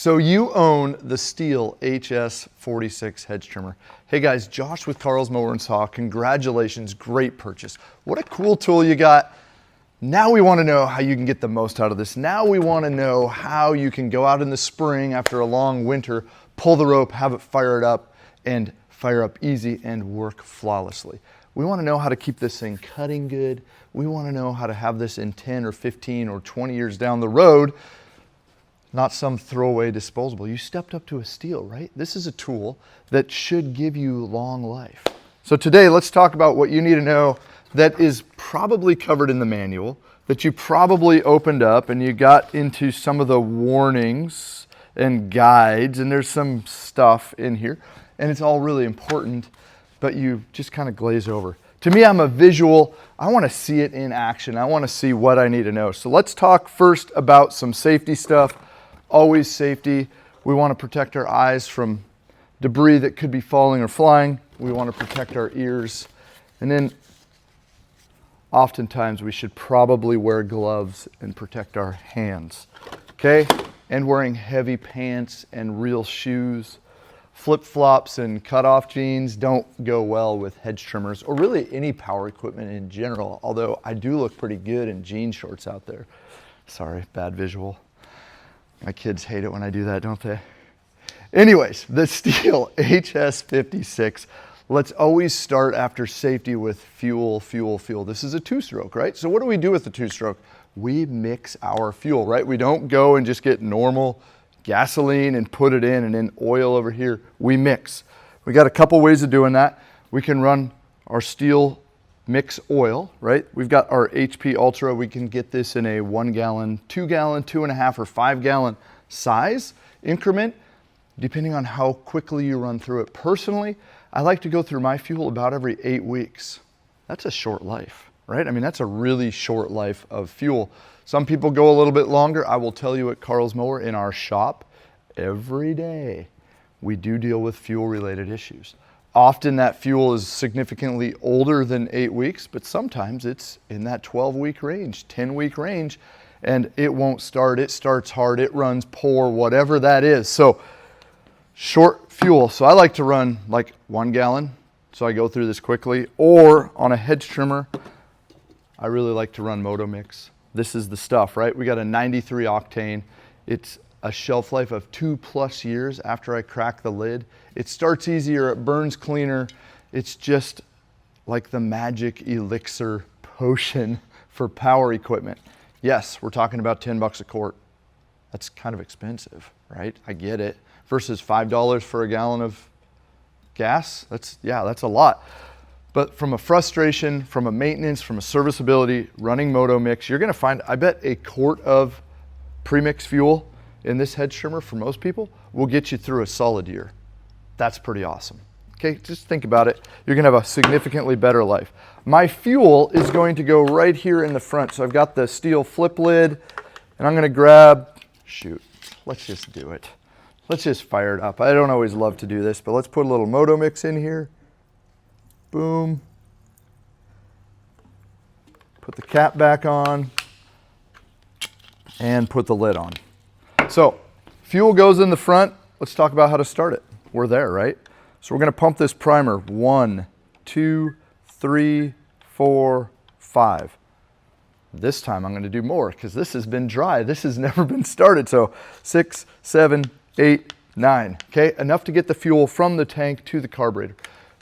So you own the STIHL HS 46 hedge trimmer. Hey guys, Josh with Carl's Mower and Saw. Congratulations, great purchase. What a cool tool you got. Now we want to know how you can get the most out of this. Now we want to know how you can go out in the spring after a long winter, pull the rope, have it fire it up, and fire up easy and work flawlessly. We want to know how to keep this thing cutting good. We want to know how to have this in 10 or 15 or 20 years down the road. Not some throwaway disposable. You stepped up to a STIHL, right? This is a tool that should give you long life. So today, let's talk about what you need to know that is probably covered in the manual, that you probably opened up and you got into some of the warnings and guides, and there's some stuff in here, and it's all really important, but you just kind of glaze over. To me, I'm a visual. I want to see it in action. I want to see what I need to know. So let's talk first about some safety stuff. Always safety. We want to protect our eyes from debris that could be falling or flying. We want to protect our ears. And then oftentimes we should probably wear gloves and protect our hands. Okay? And wearing heavy pants and real shoes. Flip-flops and cutoff jeans don't go well with hedge trimmers or really any power equipment in general, although I do look pretty good in jean shorts out there. Sorry, bad visual. My kids hate it when I do that, don't they? Anyways, the STIHL HS 56. Let's always start after safety with fuel, fuel, fuel. This is a two-stroke, right? So what do we do with the two-stroke? We mix our fuel, right? We don't go and just get normal gasoline and put it in and then oil over here. We mix. We got a couple ways of doing that. We can run our STIHL mix oil, right? We've got our HP Ultra. We can get this in a 1 gallon, 2 gallon, 2.5 or 5 gallon size increment, depending on how quickly you run through it. Personally, I like to go through my fuel about every 8 weeks. That's a short life, right? I mean, that's a really short life of fuel. Some people go a little bit longer. I will tell you at Carl's Mower in our shop, every day we do deal with fuel related issues. Often that fuel is significantly older than 8 weeks, but sometimes it's in that 12-week range, 10-week range, and it won't start. It starts hard, it runs poor, whatever that is. So short fuel. So I like to run like 1 gallon, so I go through this quickly, or on a hedge trimmer, I really like to run Moto Mix. This is the stuff, right? We got a 93 octane. It's a shelf life of 2+ years after I crack the lid. It starts easier, it burns cleaner. It's just like the magic elixir potion for power equipment. Yes, we're talking about 10 bucks a quart. That's kind of expensive, right? I get it. Versus $5 for a gallon of gas, that's a lot. But from a frustration, from a maintenance, from a serviceability, running Moto Mix, you're gonna find, I bet a quart of premix fuel in this hedge trimmer for most people will get you through a solid year. That's pretty awesome. Okay, just think about it. You're gonna have a significantly better life. My fuel is going to go right here in the front. So I've got the STIHL flip lid and I'm gonna grab, let's just do it. Let's just fire it up. I don't always love to do this, but let's put a little Moto Mix in here. Boom. Put the cap back on and put the lid on. So fuel goes in the front. Let's talk about how to start it. We're there, right? So we're gonna pump this primer. 1, 2, 3, 4, 5. This time I'm gonna do more because this has been dry. This has never been started. So 6, 7, 8, 9. Okay, enough to get the fuel from the tank to the carburetor.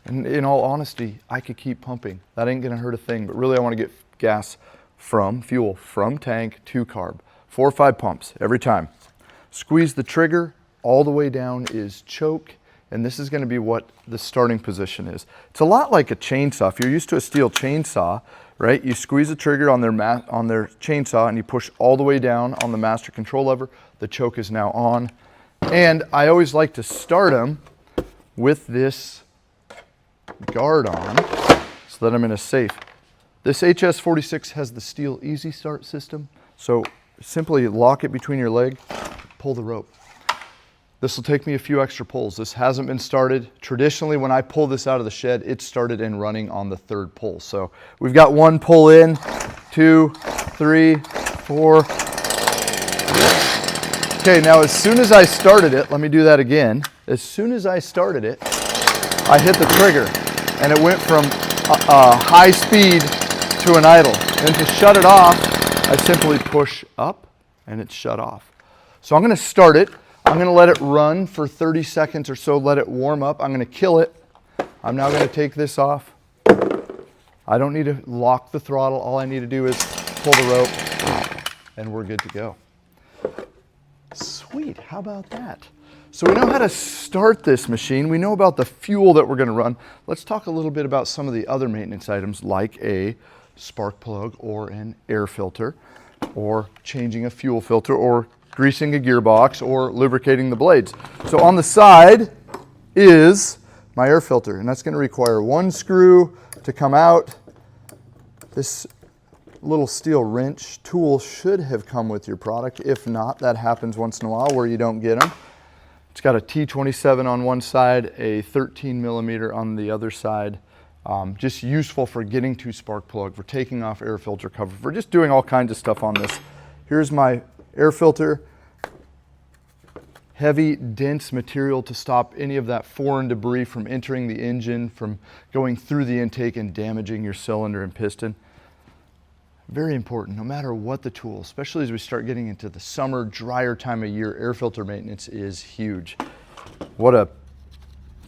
And in all honesty, I could keep pumping. That ain't gonna hurt a thing, but really I wanna get fuel from tank to carb. 4 or 5 pumps every time. Squeeze the trigger, all the way down is choke, and this is gonna be what the starting position is. It's a lot like a chainsaw. If you're used to a STIHL chainsaw, right? You squeeze the trigger on their chainsaw and you push all the way down on the master control lever. The choke is now on. And I always like to start them with this guard on so that I'm in a safe. This HS 46 has the STIHL Easy Start system. So simply lock it between your leg, pull the rope. This will take me a few extra pulls. This hasn't been started. Traditionally, when I pull this out of the shed, it started and running on the 3rd pull. So we've got 1 pull in, 2, 3, 4. Okay, now as soon as I started it, let me do that again. As soon as I started it, I hit the trigger and it went from high speed to an idle. And to shut it off, I simply push up and it's shut off. So I'm going to start it. I'm going to let it run for 30 seconds or so, let it warm up. I'm going to kill it. I'm now going to take this off. I don't need to lock the throttle. All I need to do is pull the rope and we're good to go. Sweet, how about that? So we know how to start this machine. We know about the fuel that we're going to run. Let's talk a little bit about some of the other maintenance items like a spark plug or an air filter or changing a fuel filter or greasing a gearbox or lubricating the blades. So on the side is my air filter, and that's going to require one screw to come out. This little steel wrench tool should have come with your product. If not, that happens once in a while where you don't get them. It's got a T27 on one side, a 13 millimeter on the other side. Just useful for getting to spark plug, for taking off air filter cover, for just doing all kinds of stuff on this. Here's my air filter. Heavy, dense material to stop any of that foreign debris from entering the engine, from going through the intake and damaging your cylinder and piston. Very important, no matter what the tool, especially as we start getting into the summer, drier time of year, air filter maintenance is huge. What a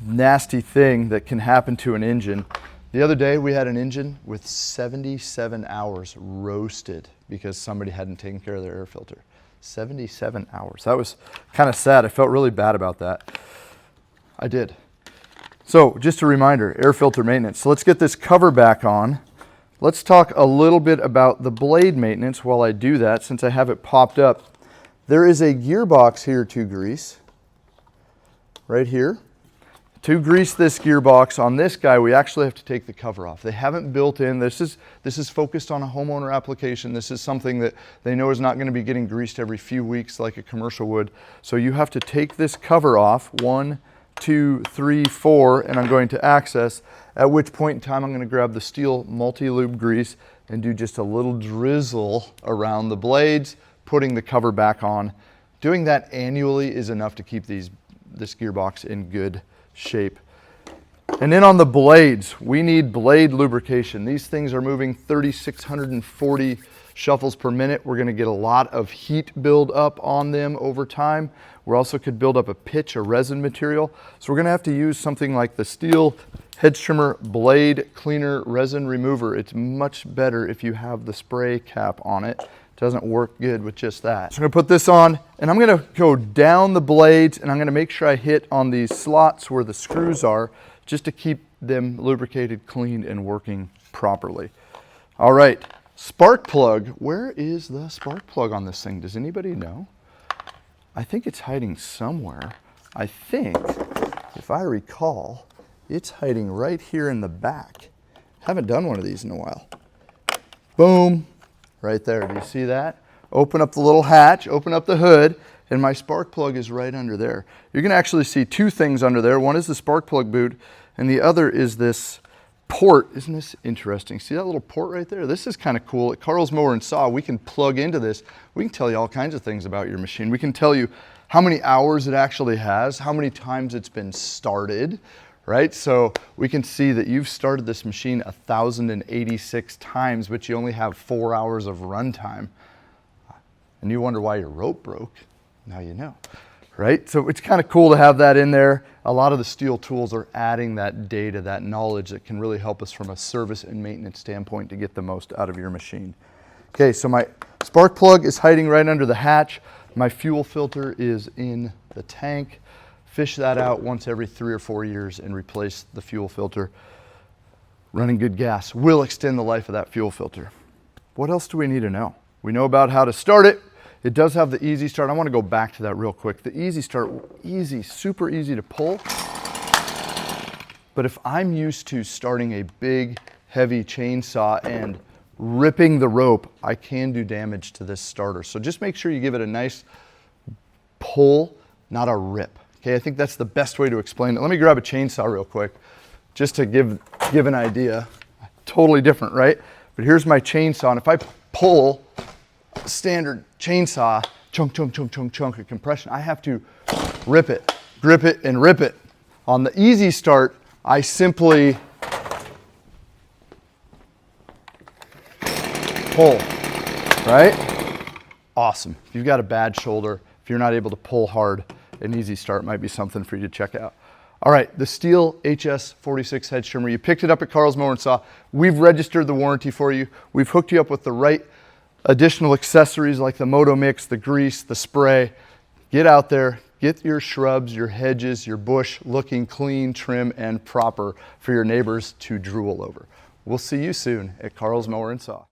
nasty thing that can happen to an engine. The other day we had an engine with 77 hours roasted because somebody hadn't taken care of their air filter. 77 hours. That was kind of sad. I felt really bad about that. I did. So just a reminder, air filter maintenance. So let's get this cover back on. Let's talk a little bit about the blade maintenance while I do that, since I have it popped up. There is a gearbox here to grease, right here. To grease this gearbox on this guy, we actually have to take the cover off. They haven't built in, this is focused on a homeowner application. This is something that they know is not going to be getting greased every few weeks like a commercial would. So you have to take this cover off, 1, 2, 3, 4, and I'm going to access, at which point in time I'm going to grab the steel multi-lube grease and do just a little drizzle around the blades, putting the cover back on. Doing that annually is enough to keep this gearbox in good shape. And then on the blades, we need blade lubrication. These things are moving 3,640 shuffles per minute. We're going to get a lot of heat build up on them over time. We also could build up a pitch, a resin material. So we're going to have to use something like the STIHL Hedge Trimmer Blade Cleaner Resin Remover. It's much better if you have the spray cap on it. It doesn't work good with just that. So I'm going to put this on and I'm going to go down the blades and I'm going to make sure I hit on these slots where the screws are just to keep them lubricated, cleaned, and working properly. All right, spark plug. Where is the spark plug on this thing? Does anybody know? I think it's hiding somewhere. I think, if I recall, it's hiding right here in the back. Haven't done one of these in a while. Boom, right there. Do you see that? Open up the little hatch, open up the hood, and my spark plug is right under there. You're going to actually see two things under there. One is the spark plug boot, and the other is this port. Isn't this interesting? See that little port right there? This is kind of cool. At Carl's Mower and Saw, we can plug into this. We can tell you all kinds of things about your machine. We can tell you how many hours it actually has, how many times it's been started, right? So we can see that you've started this machine 1,086 times, but you only have 4 hours of runtime. And you wonder why your rope broke. Now you know, right? So it's kind of cool to have that in there. A lot of the STIHL tools are adding that data, that knowledge that can really help us from a service and maintenance standpoint to get the most out of your machine. Okay, so my spark plug is hiding right under the hatch. My fuel filter is in the tank. Fish that out once every 3 or 4 years and replace the fuel filter. Running good gas will extend the life of that fuel filter. What else do we need to know? We know about how to start it. It does have the easy start. I want to go back to that real quick. The easy start, easy, super easy to pull. But if I'm used to starting a big, heavy chainsaw and ripping the rope, I can do damage to this starter. So just make sure you give it a nice pull, not a rip. Okay, I think that's the best way to explain it. Let me grab a chainsaw real quick, just to give an idea. Totally different, right? But here's my chainsaw, and if I pull a standard chainsaw, chunk, chunk, chunk, chunk, chunk of compression. I have to rip it, grip it, and rip it. On the easy start, I simply pull, right? Awesome. If you've got a bad shoulder, if you're not able to pull hard, an easy start might be something for you to check out. All right, the STIHL HS 46 hedge trimmer. You picked it up at Carl's Mower and Saw. We've registered the warranty for you. We've hooked you up with the right additional accessories like the Moto Mix, the grease, the spray. Get out there, get your shrubs, your hedges, your bush looking clean, trim, and proper for your neighbors to drool over. We'll see you soon at Carl's Mower and Saw.